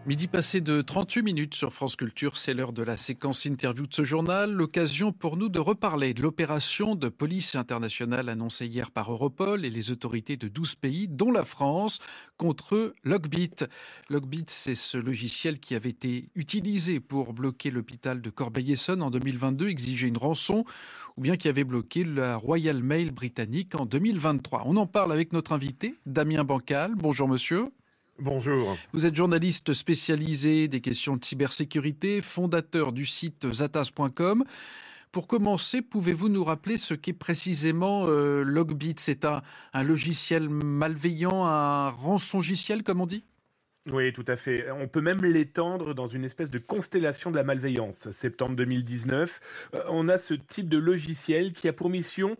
Midi passé de 38 minutes sur France Culture, c'est l'heure de la séquence interview de ce journal. L'occasion pour nous de reparler de l'opération de police internationale annoncée hier par Europol et les autorités de 12 pays, dont la France, contre Lockbit. Lockbit, c'est ce logiciel qui avait été utilisé pour bloquer l'hôpital de Corbeil-Essonnes en 2022, exiger une rançon, ou bien qui avait bloqué la Royal Mail britannique en 2023. On en parle avec notre invité, Damien Bancal. Bonjour monsieur. Bonjour. Vous êtes journaliste spécialisé des questions de cybersécurité, fondateur du site zatas.com. Pour commencer, pouvez-vous nous rappeler ce qu'est précisément Lockbit? C'est un logiciel malveillant, un rançongiciel comme on dit? Oui, tout à fait. On peut même l'étendre dans une espèce de constellation de la malveillance. Septembre 2019, on a ce type de logiciel qui a pour mission,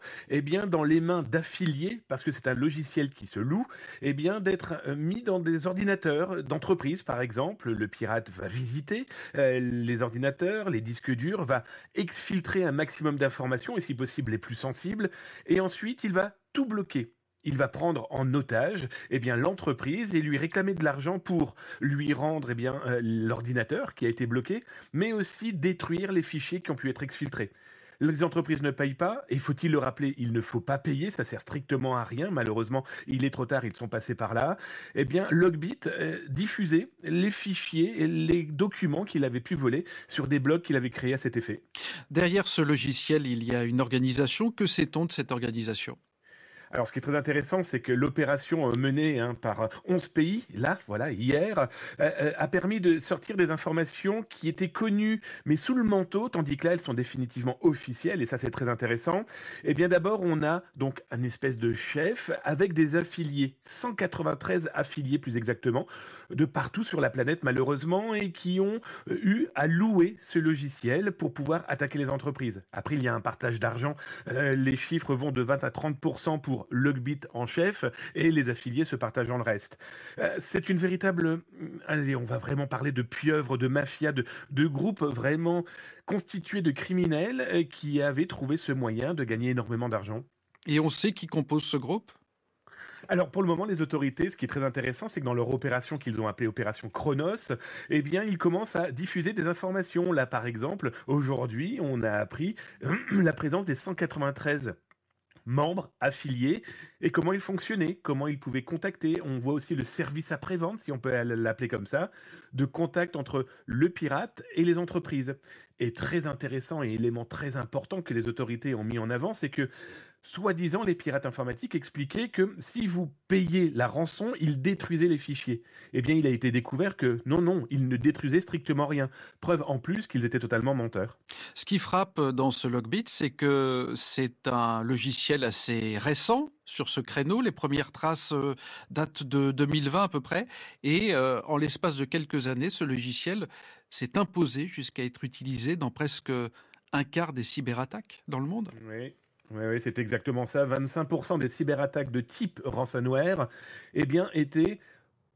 dans les mains d'affiliés, parce que c'est un logiciel qui se loue, d'être mis dans des ordinateurs d'entreprise, par exemple. Le pirate va visiter les ordinateurs, les disques durs, va exfiltrer un maximum d'informations, et si possible les plus sensibles, et ensuite il va tout bloquer. Il va prendre en otage l'entreprise et lui réclamer de l'argent pour lui rendre l'ordinateur qui a été bloqué, mais aussi détruire les fichiers qui ont pu être exfiltrés. Les entreprises ne payent pas, et faut-il le rappeler, il ne faut pas payer, ça sert strictement à rien, malheureusement, il est trop tard, ils sont passés par là. Lockbit diffusait les fichiers et les documents qu'il avait pu voler sur des blogs qu'il avait créés à cet effet. Derrière ce logiciel, il y a une organisation. Que sait-on de cette organisation ? Alors, ce qui est très intéressant, c'est que l'opération menée par 11 pays, hier, a permis de sortir des informations qui étaient connues, mais sous le manteau, tandis que là, elles sont définitivement officielles, et ça, c'est très intéressant. D'abord, on a donc un espèce de chef avec des affiliés, 193 affiliés plus exactement, de partout sur la planète, malheureusement, et qui ont eu à louer ce logiciel pour pouvoir attaquer les entreprises. Après, il y a un partage d'argent. Les chiffres vont de 20 à 30% pour Lockbit en chef, et les affiliés se partageant le reste. C'est une véritable... Allez, on va vraiment parler de pieuvre, de mafia, de groupes vraiment constitués de criminels qui avaient trouvé ce moyen de gagner énormément d'argent. Et on sait qui compose ce groupe ? Alors pour le moment, les autorités, ce qui est très intéressant, c'est que dans leur opération qu'ils ont appelée opération Chronos, ils commencent à diffuser des informations. Là, par exemple, aujourd'hui, on a appris la présence des 193 membres affiliés et comment ils fonctionnaient, comment ils pouvaient contacter. On voit aussi le service après-vente, si on peut l'appeler comme ça, de contact entre le pirate et les entreprises. Et très intéressant et élément très important que les autorités ont mis en avant, c'est que soi-disant, les pirates informatiques expliquaient que si vous payez la rançon, ils détruisaient les fichiers. Il a été découvert que non, ils ne détruisaient strictement rien. Preuve en plus qu'ils étaient totalement menteurs. Ce qui frappe dans ce Lockbit, c'est que c'est un logiciel assez récent sur ce créneau. Les premières traces datent de 2020 à peu près. Et en l'espace de quelques années, ce logiciel s'est imposé jusqu'à être utilisé dans presque un quart des cyberattaques dans le monde. Oui, c'est exactement ça. 25% des cyberattaques de type ransomware, étaient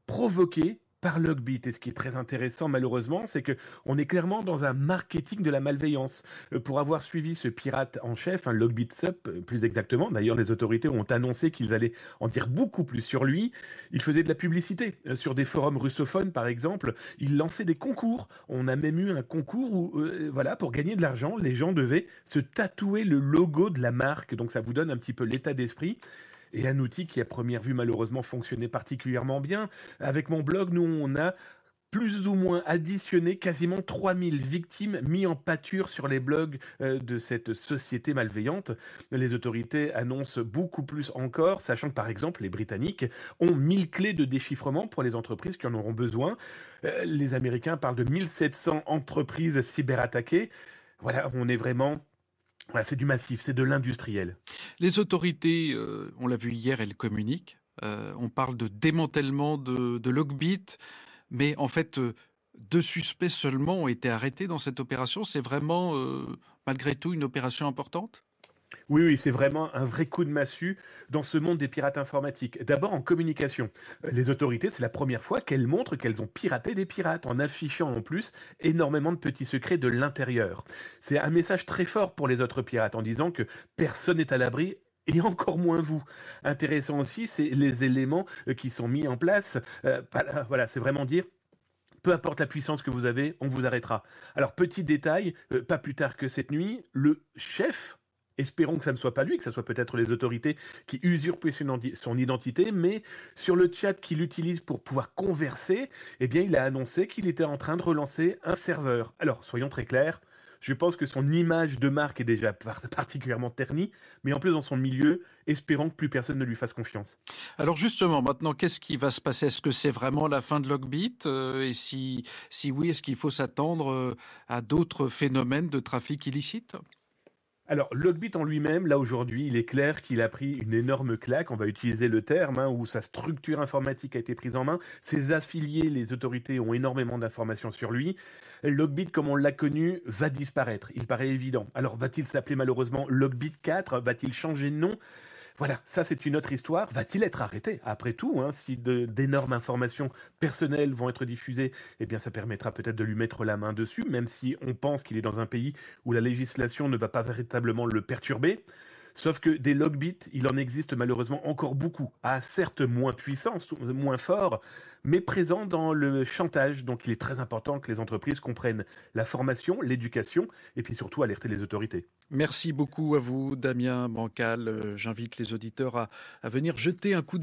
provoquées par Lockbit. Et ce qui est très intéressant, malheureusement, c'est que on est clairement dans un marketing de la malveillance. Pour avoir suivi ce pirate en chef, Lockbit Sup, plus exactement, d'ailleurs les autorités ont annoncé qu'ils allaient en dire beaucoup plus sur lui, il faisait de la publicité. Sur des forums russophones, par exemple, il lançait des concours. On a même eu un concours où, pour gagner de l'argent, les gens devaient se tatouer le logo de la marque. Donc ça vous donne un petit peu l'état d'esprit. Et un outil qui à première vue malheureusement fonctionnait particulièrement bien. Avec mon blog, nous on a plus ou moins additionné quasiment 3000 victimes mis en pâture sur les blogs de cette société malveillante. Les autorités annoncent beaucoup plus encore, sachant que par exemple les Britanniques ont 1000 clés de déchiffrement pour les entreprises qui en auront besoin. Les Américains parlent de 1700 entreprises cyberattaquées. Voilà, on est vraiment... c'est du massif, c'est de l'industriel. Les autorités, on l'a vu hier, elles communiquent. On parle de démantèlement de Lockbit, mais en fait, 2 suspects seulement ont été arrêtés dans cette opération. C'est vraiment, malgré tout, une opération importante ? Oui, c'est vraiment un vrai coup de massue dans ce monde des pirates informatiques. D'abord en communication. Les autorités, c'est la première fois qu'elles montrent qu'elles ont piraté des pirates, en affichant en plus énormément de petits secrets de l'intérieur. C'est un message très fort pour les autres pirates, en disant que personne n'est à l'abri, et encore moins vous. Intéressant aussi, c'est les éléments qui sont mis en place. C'est vraiment dire... peu importe la puissance que vous avez, on vous arrêtera. Alors petit détail, pas plus tard que cette nuit, le chef, espérons que ça ne soit pas lui, que ça soit peut-être les autorités qui usurpent son identité, mais sur le chat qu'il utilise pour pouvoir converser, eh bien il a annoncé qu'il était en train de relancer un serveur. Alors soyons très clairs, je pense que son image de marque est déjà particulièrement ternie, mais en plus dans son milieu, espérons que plus personne ne lui fasse confiance. Alors justement, maintenant, qu'est-ce qui va se passer? Est-ce que c'est vraiment la fin de Logbit? Et si oui, est-ce qu'il faut s'attendre à d'autres phénomènes de trafic illicite? Alors, Logbit en lui-même, là aujourd'hui, il est clair qu'il a pris une énorme claque, on va utiliser le terme, où sa structure informatique a été prise en main, ses affiliés, les autorités ont énormément d'informations sur lui. Logbit, comme on l'a connu, va disparaître, il paraît évident. Alors, va-t-il s'appeler malheureusement Logbit 4? Va-t-il changer de nom? Voilà, ça c'est une autre histoire. Va-t-il être arrêté? Après tout, si d'énormes informations personnelles vont être diffusées, eh bien ça permettra peut-être de lui mettre la main dessus, même si on pense qu'il est dans un pays où la législation ne va pas véritablement le perturber. Sauf que des logbits, il en existe malheureusement encore beaucoup, certes moins puissants, moins forts, mais présents dans le chantage. Donc il est très important que les entreprises comprennent la formation, l'éducation, et puis surtout alerter les autorités. Merci beaucoup à vous, Damien Bancal. J'invite les auditeurs à venir jeter un coup